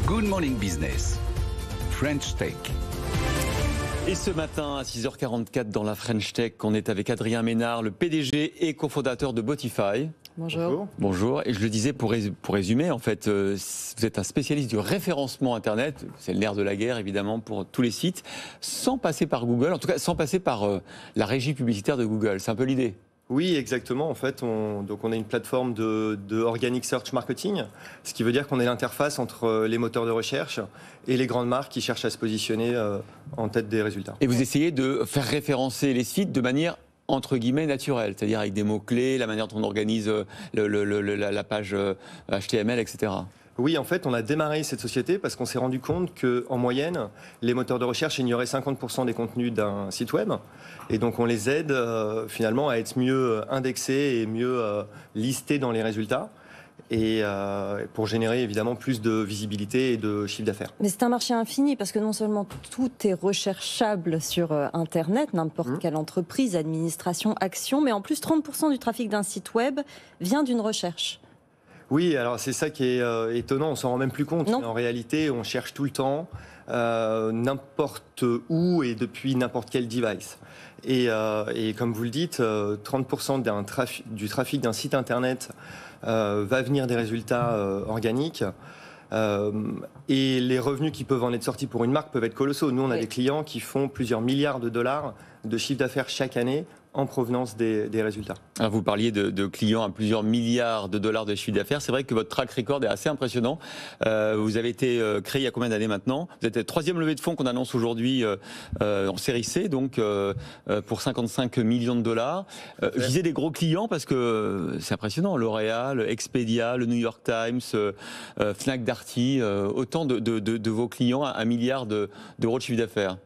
Good Morning Business, French Tech. Et ce matin, à 6h44 dans la French Tech, on est avec Adrien Ménard, le PDG et cofondateur de Botify. Bonjour. Bonjour. Et je le disais pour résumer, en fait, vous êtes un spécialiste du référencement Internet. C'est le nerf de la guerre, évidemment, pour tous les sites, sans passer par Google, en tout cas sans passer par la régie publicitaire de Google. C'est un peu l'idée. Oui, exactement. En fait, on a une plateforme de Organic Search Marketing, ce qui veut dire qu'on est l'interface entre les moteurs de recherche et les grandes marques qui cherchent à se positionner en tête des résultats. Et vous essayez de faire référencer les sites de manière entre guillemets naturelle, c'est-à-dire avec des mots-clés, la manière dont on organise la page HTML, etc. Oui, en fait, on a démarré cette société parce qu'on s'est rendu compte qu'en moyenne, les moteurs de recherche ignoraient 50% des contenus d'un site web. Et donc, on les aide finalement à être mieux indexés et mieux listés dans les résultats. Et pour générer évidemment plus de visibilité et de chiffre d'affaires. Mais c'est un marché infini parce que non seulement tout est recherchable sur Internet, n'importe quelle entreprise, administration, action, mais en plus 30% du trafic d'un site web vient d'une recherche. Oui, alors c'est ça qui est étonnant, on s'en rend même plus compte. Non. En réalité, on cherche tout le temps, n'importe où et depuis n'importe quel device. Et comme vous le dites, 30% du trafic d'un site internet va venir des résultats organiques. Et les revenus qui peuvent en être sortis pour une marque peuvent être colossaux. Nous, on a des clients qui font plusieurs milliards de dollars de chiffre d'affaires chaque année en provenance des résultats. Alors vous parliez de clients à plusieurs milliards de dollars de chiffre d'affaires. C'est vrai que votre track record est assez impressionnant. Vous avez été créé il y a combien d'années maintenant? Vous êtes la troisième levée de fonds qu'on annonce aujourd'hui en série C, donc pour 55 millions de dollars. Je disais des gros clients parce que c'est impressionnant. L'Oréal, Expedia, le New York Times, Fnac Darty, autant de vos clients à 1 milliard d'euros de chiffre d'affaires.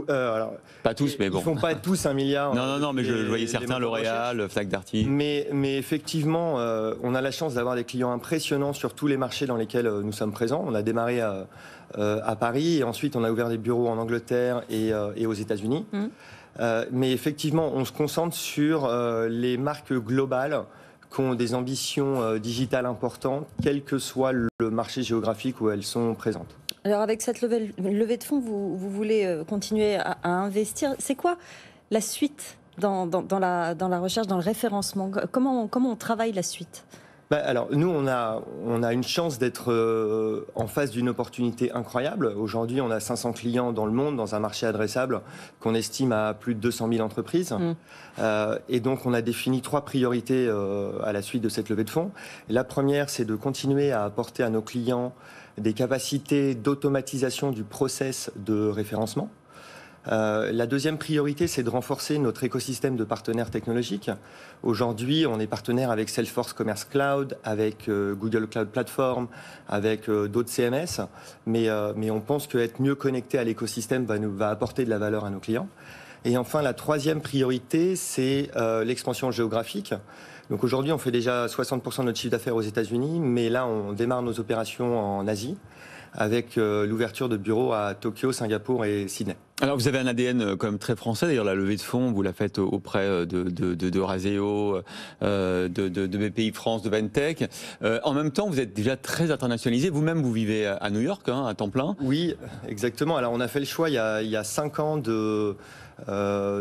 Alors, pas tous, mais bon. Ils font pas tous 1 milliard. Non, mais je voyais certains, L'Oréal, Fnac Darty. Mais effectivement, on a la chance d'avoir des clients impressionnants sur tous les marchés dans lesquels nous sommes présents. On a démarré à Paris et ensuite on a ouvert des bureaux en Angleterre et aux États-Unis. Mais effectivement, on se concentre sur les marques globales qui ont des ambitions digitales importantes, quel que soit le marché géographique où elles sont présentes. Alors avec cette levée de fonds, vous voulez continuer à investir. C'est quoi la suite dans la recherche, dans le référencement? Comment on travaille la suite? Alors nous, on a une chance d'être en face d'une opportunité incroyable. Aujourd'hui, on a 500 clients dans le monde, dans un marché adressable qu'on estime à plus de 200 000 entreprises. Et donc, on a défini 3 priorités à la suite de cette levée de fonds. La première, c'est de continuer à apporter à nos clients des capacités d'automatisation du process de référencement. La deuxième priorité, c'est de renforcer notre écosystème de partenaires technologiques. Aujourd'hui, on est partenaire avec Salesforce Commerce Cloud, avec Google Cloud Platform, avec d'autres CMS, mais on pense qu'être mieux connecté à l'écosystème va apporter de la valeur à nos clients. Et enfin, la troisième priorité, c'est l'expansion géographique. Donc aujourd'hui, on fait déjà 60% de notre chiffre d'affaires aux États-Unis, mais là, on démarre nos opérations en Asie, avec l'ouverture de bureaux à Tokyo, Singapour et Sydney. Alors vous avez un ADN quand même très français, d'ailleurs la levée de fonds, vous la faites auprès de Razeo, de BPI France, de Ventech. En même temps, vous êtes déjà très internationalisé, vous-même vous vivez à New York, à temps plein. Oui, exactement. Alors on a fait le choix il y a 5 ans de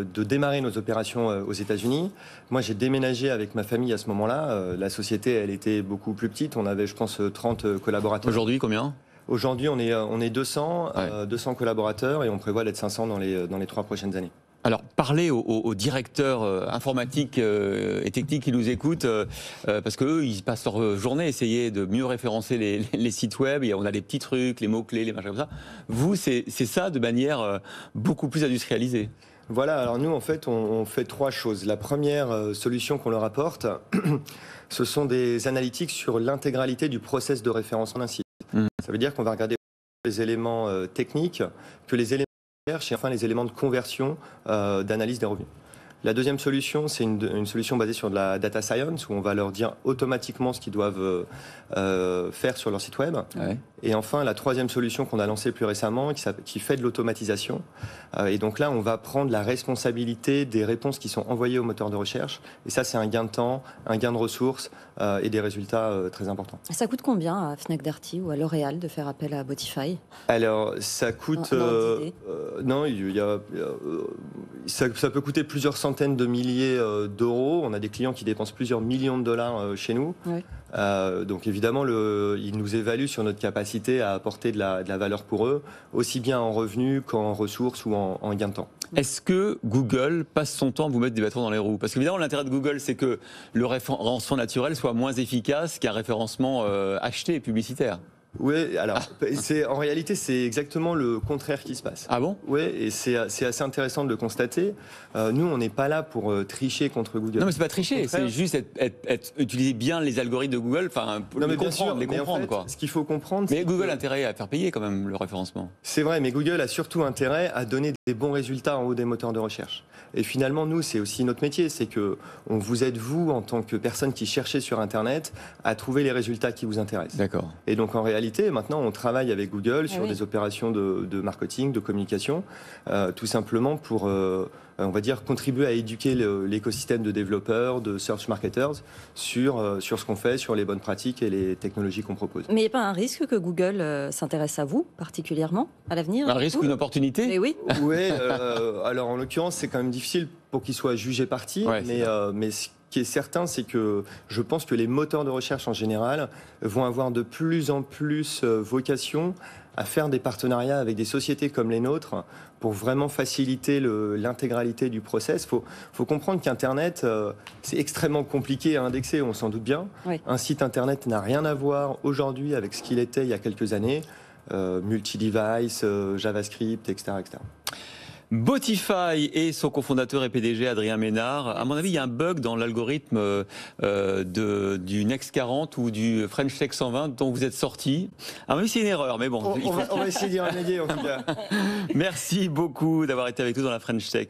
démarrer nos opérations aux États-Unis. Moi, j'ai déménagé avec ma famille à ce moment-là. La société, elle était beaucoup plus petite. On avait, je pense, 30 collaborateurs. Aujourd'hui, combien ? Aujourd'hui, on est 200, 200 collaborateurs et on prévoit d'être 500 dans les 3 prochaines années. Alors, parlez aux directeurs informatiques et techniques qui nous écoutent, parce qu'eux, ils passent leur journée à essayer de mieux référencer les sites web, et on a des petits trucs, les mots-clés, les machins comme ça. Vous, c'est ça de manière beaucoup plus industrialisée. Voilà, alors nous, en fait, on fait 3 choses. La première solution qu'on leur apporte, ce sont des analytics sur l'intégralité du process de référencement d'un site. Ça veut dire qu'on va regarder les éléments techniques que les éléments de recherche et enfin les éléments de conversion d'analyse des revenus. La deuxième solution, c'est une solution basée sur de la data science où on va leur dire automatiquement ce qu'ils doivent faire sur leur site web. Et enfin, la troisième solution qu'on a lancée plus récemment, qui fait de l'automatisation. Et donc là, on va prendre la responsabilité des réponses qui sont envoyées au moteur de recherche. Et ça, c'est un gain de temps, un gain de ressources et des résultats très importants. Ça coûte combien à Fnac Darty ou à L'Oréal de faire appel à Botify? Alors, ça coûte... non, ça peut coûter plusieurs centaines de milliers d'euros. On a des clients qui dépensent plusieurs millions de dollars chez nous. Oui. Donc évidemment, ils nous évaluent sur notre capacité à apporter de la valeur pour eux, aussi bien en revenus qu'en ressources ou en gain de temps. Est-ce que Google passe son temps à vous mettre des bâtons dans les roues? Parce qu'évidemment, l'intérêt de Google, c'est que le référencement naturel soit moins efficace qu'un référencement acheté et publicitaire. Oui, alors, en réalité, c'est exactement le contraire qui se passe. Ah bon? Oui, et c'est assez intéressant de le constater. Nous, on n'est pas là pour tricher contre Google. Non, mais c'est pas tricher, c'est juste utiliser bien les algorithmes de Google, enfin, les comprendre, quoi. Ce qu'il faut comprendre, mais Google a intérêt à faire payer quand même le référencement. C'est vrai, mais Google a surtout intérêt à donner des bons résultats en haut des moteurs de recherche. Et finalement, nous, c'est aussi notre métier, c'est que on vous aide, vous, en tant que personne qui cherchez sur Internet, à trouver les résultats qui vous intéressent. D'accord. Et donc, en réalité, maintenant, on travaille avec Google sur des opérations de marketing, de communication, tout simplement pour, on va dire, contribuer à éduquer l'écosystème de développeurs, de search marketers sur ce qu'on fait, sur les bonnes pratiques et les technologies qu'on propose. Mais il n'y a pas un risque que Google s'intéresse à vous, particulièrement, à l'avenir? Un risque ou une opportunité? Mais oui. Oui, alors en l'occurrence, c'est quand même difficile pour qu'il soit jugé parti, mais ce qui est certain, c'est que je pense que les moteurs de recherche en général vont avoir de plus en plus vocation à faire des partenariats avec des sociétés comme les nôtres pour vraiment faciliter l'intégralité du process. Faut comprendre qu'Internet, c'est extrêmement compliqué à indexer, on s'en doute bien. Oui. Un site Internet n'a rien à voir aujourd'hui avec ce qu'il était il y a quelques années. Multi-device, JavaScript, etc., etc. Botify et son cofondateur et PDG Adrien Ménard. À mon avis, il y a un bug dans l'algorithme du Next 40 ou du French Tech 120 dont vous êtes sorti. À mon avis, c'est une erreur, mais bon. On va essayer d'y remédier en tout cas. Merci beaucoup d'avoir été avec nous dans la French Tech.